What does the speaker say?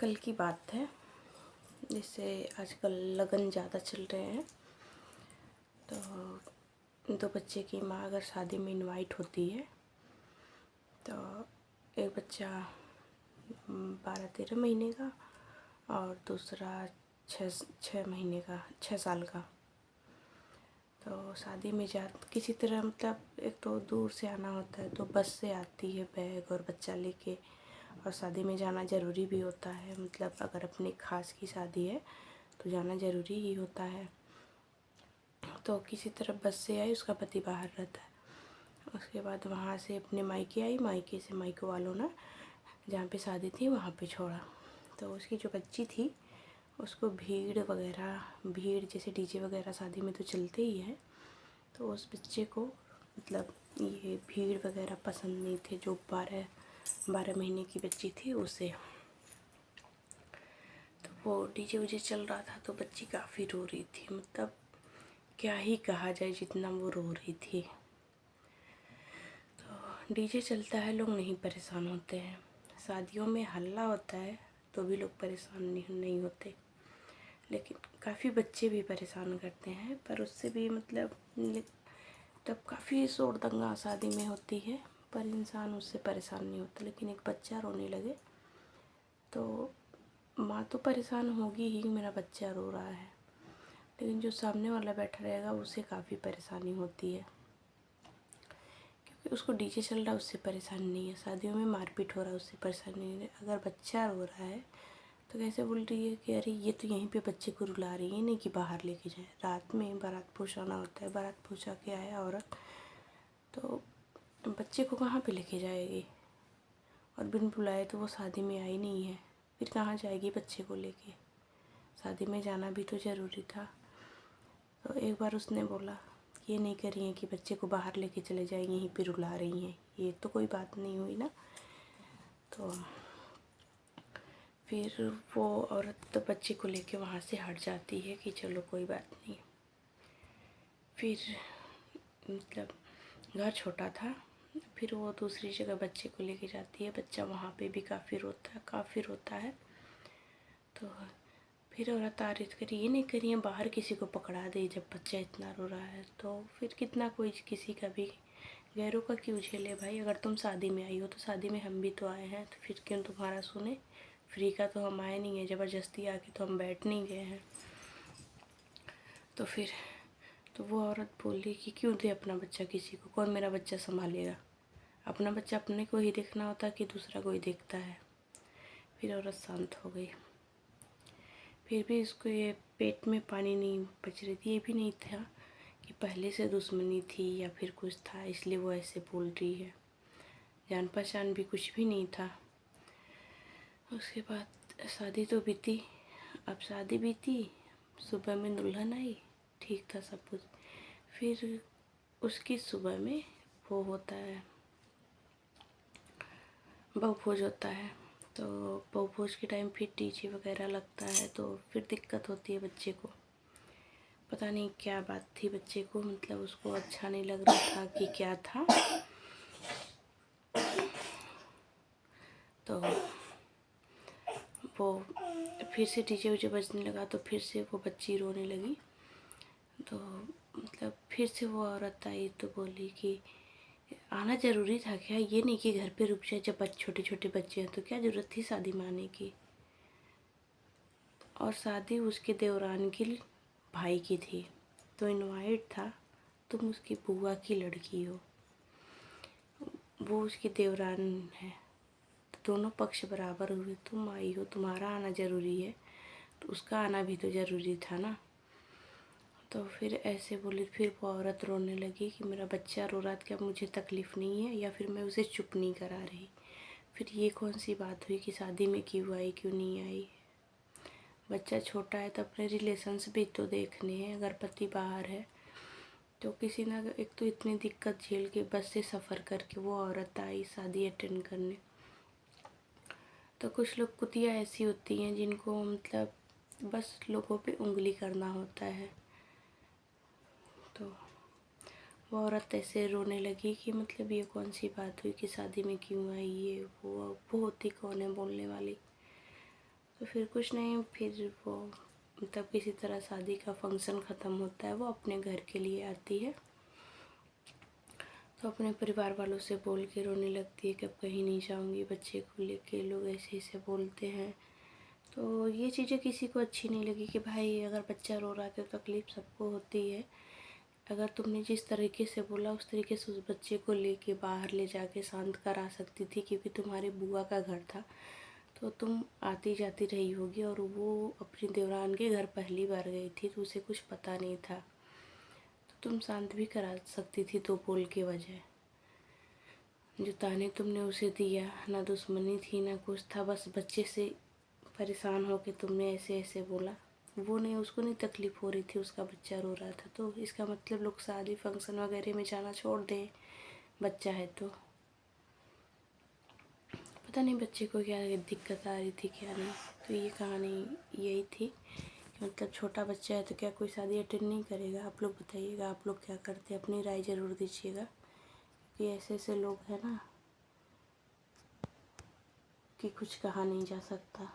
कल की बात है। जैसे आजकल लगन ज़्यादा चल रहे हैं, तो दो बच्चे की माँ अगर शादी में इनवाइट होती है तो एक बच्चा 12-13 महीने का और दूसरा 6 साल का। तो शादी में किसी तरह मतलब एक तो दूर से आना होता है, तो बस से आती है बैग और बच्चा लेके, और शादी में जाना ज़रूरी भी होता है। मतलब अगर अपनी खास की शादी है तो जाना ज़रूरी ही होता है। तो किसी तरह बस से आई, उसका पति बाहर रहता है। उसके बाद वहाँ से अपने मायके आई, मायके से मायके वालों ने जहाँ पे शादी थी वहाँ पे छोड़ा। तो उसकी जो बच्ची थी उसको भीड़ जैसे डीजे वगैरह शादी में तो चलते ही है, तो उस बच्चे को मतलब ये भीड़ वगैरह पसंद नहीं थे। जो 12 महीने की बच्ची थी उसे, तो वो डीजे उजे चल रहा था तो बच्ची काफ़ी रो रही थी। मतलब क्या ही कहा जाए जितना वो रो रही थी। तो डीजे चलता है, लोग नहीं परेशान होते हैं। शादियों में हल्ला होता है तो भी लोग परेशान नहीं होते, लेकिन काफ़ी बच्चे भी परेशान करते हैं। पर उससे भी मतलब तब काफ़ी शोर दंगा शादी में होती है, पर इंसान उससे परेशान नहीं होता। लेकिन एक बच्चा रोने लगे तो माँ तो परेशान होगी ही, मेरा बच्चा रो रहा है, लेकिन जो सामने वाला बैठा रहेगा उसे काफ़ी परेशानी होती है, क्योंकि उसको डीजे चल रहा है उससे परेशानी नहीं है, शादियों में मारपीट हो रहा है उससे परेशानी नहीं है। अगर बच्चा रो रहा है तो कैसे बोल रही है कि अरे ये तो यहीं पे बच्चे को रुला रही है, नहीं कि बाहर लेके जाए। रात में बारात पहुँचाना होता है, बारात पहुँचा के आया औरत, तो बच्चे को कहाँ पे लेके जाएगी। और बिन बुलाए तो वो शादी में आई नहीं है, फिर कहाँ जाएगी बच्चे को लेके। शादी में जाना भी तो ज़रूरी था। तो एक बार उसने बोला ये नहीं कर रही हैं कि बच्चे को बाहर लेके चले जाए, यहीं पे रुला रही हैं, ये तो कोई बात नहीं हुई ना। तो फिर वो औरत तो बच्चे को लेके वहाँ से हट जाती है कि चलो कोई बात नहीं। फिर मतलब घर छोटा था, फिर वो दूसरी जगह बच्चे को लेके जाती है। बच्चा वहाँ पे भी काफ़ी रोता है। तो फिर औरत तारीफ करी, ये नहीं करी है बाहर किसी को पकड़ा दे जब बच्चा इतना रो रहा है। तो फिर कितना कोई किसी का भी गैरों का क्यों झेले भाई। अगर तुम शादी में आई हो तो शादी में हम भी तो आए हैं, तो फिर क्यों तुम्हारा सुने। फ्री का तो हम आए नहीं है, ज़बरदस्ती आके तो हम बैठ नहीं गए हैं। तो फिर तो वो औरत बोली कि क्यों दे अपना बच्चा किसी को, कौन मेरा बच्चा संभालेगा। अपना बच्चा अपने को ही देखना होता कि दूसरा कोई देखता है। फिर औरत शांत हो गई। फिर भी इसको ये पेट में पानी नहीं पच रही थी। ये भी नहीं था कि पहले से दुश्मनी थी या फिर कुछ था इसलिए वो ऐसे बोल रही है। जान पहचान भी कुछ भी नहीं था। उसके बाद शादी तो बीती। अब शादी बीती, सुबह में दुल्हन आई, ठीक था सब कुछ। फिर उसकी सुबह में वो होता है, बहू भोज होता है। तो बहू भोज के टाइम फिर डीजे वगैरह लगता है, तो फिर दिक्कत होती है बच्चे को। पता नहीं क्या बात थी बच्चे को, मतलब उसको अच्छा नहीं लग रहा था कि क्या था। तो वो फिर से डीजे उजे बजने लगा, तो फिर से वो बच्ची रोने लगी। तो मतलब फिर से वो औरत आई तो बोली कि आना ज़रूरी था क्या, ये नहीं कि घर पे रुक जाए। जब छोटे छोटे बच्चे हैं तो क्या ज़रूरत थी शादी में आने की। और शादी उसके देवरान की भाई की थी, तो इनवाइट था। तुम उसकी बुआ की लड़की हो, वो उसकी देवरान है, तो दोनों पक्ष बराबर हुए। तुम आई हो, तुम्हारा आना ज़रूरी है, तो उसका आना भी तो ज़रूरी था ना। तो फिर ऐसे बोली। फिर वो औरत रोने लगी कि मेरा बच्चा रो रहा था, क्या मुझे तकलीफ़ नहीं है, या फिर मैं उसे चुप नहीं करा रही। फिर ये कौन सी बात हुई कि शादी में क्यों आई क्यों नहीं आई। बच्चा छोटा है तो अपने रिलेशंस भी तो देखने हैं। अगर पति बाहर है तो किसी ना, एक तो इतनी दिक्कत झेल के बस से सफ़र करके वो औरत आई शादी अटेंड करने। तो कुछ लोग कुतिया ऐसी होती हैं जिनको मतलब बस लोगों पे उंगली करना होता है। तो वो औरत ऐसे रोने लगी कि मतलब ये कौन सी बात हुई कि शादी में क्यों आई, ये वो होती कौन है बोलने वाली। तो फिर कुछ नहीं, फिर वो मतलब किसी तरह शादी का फंक्शन ख़त्म होता है, वो अपने घर के लिए आती है। तो अपने परिवार वालों से बोल के रोने लगती है कि अब कहीं नहीं जाऊंगी, बच्चे को लेके लोग ऐसे ऐसे बोलते हैं। तो ये चीज़ें किसी को अच्छी नहीं लगी कि भाई अगर बच्चा रो रहा है तो तकलीफ़ सबको होती है। अगर तुमने जिस तरीके से बोला उस तरीके से उस बच्चे को लेके बाहर ले जाके शांत करा सकती थी, क्योंकि तुम्हारे बुआ का घर था तो तुम आती जाती रही होगी, और वो अपनी देवरान के घर पहली बार गई थी तो उसे कुछ पता नहीं था, तो तुम शांत भी करा सकती थी दो बोल के बजाय। जो ताने तुमने उसे दिया, ना दुश्मनी थी ना कुछ था, बस बच्चे से परेशान हो के तुमने ऐसे ऐसे बोला। वो नहीं, उसको नहीं तकलीफ़ हो रही थी, उसका बच्चा रो रहा था, तो इसका मतलब लोग शादी फंक्शन वगैरह में जाना छोड़ दें बच्चा है तो। पता नहीं बच्चे को क्या दिक्कत आ रही थी क्या नहीं। तो ये कहानी यही थी कि मतलब छोटा बच्चा है तो क्या कोई शादी अटेंड नहीं करेगा? आप लोग बताइएगा, आप लोग क्या करते हैं, अपनी राय ज़रूर दीजिएगा, क्योंकि ऐसे ऐसे लोग हैं ना कि कुछ कहा नहीं जा सकता।